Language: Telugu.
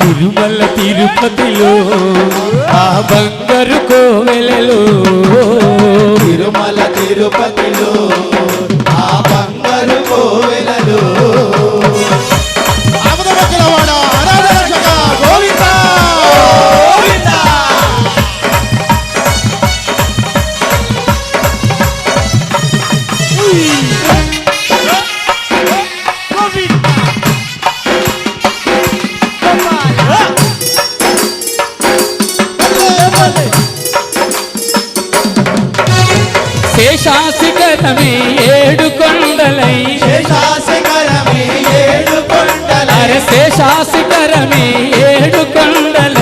తిరుమల తిరుపతిలో ఆ బంగారు కోవెలలో తిరుమల తిరుపతిలో ఆ బంగారు కోవెలలో ఆపదమొక్కలవాడ అనాథరక్షక గోవిందా గోవిందా. శేషాశిఖరమే ఏడు కొండలై శేషాశిఖరమే ఏడు కొండలై శేషాశిఖరమే ఏడు కొండలై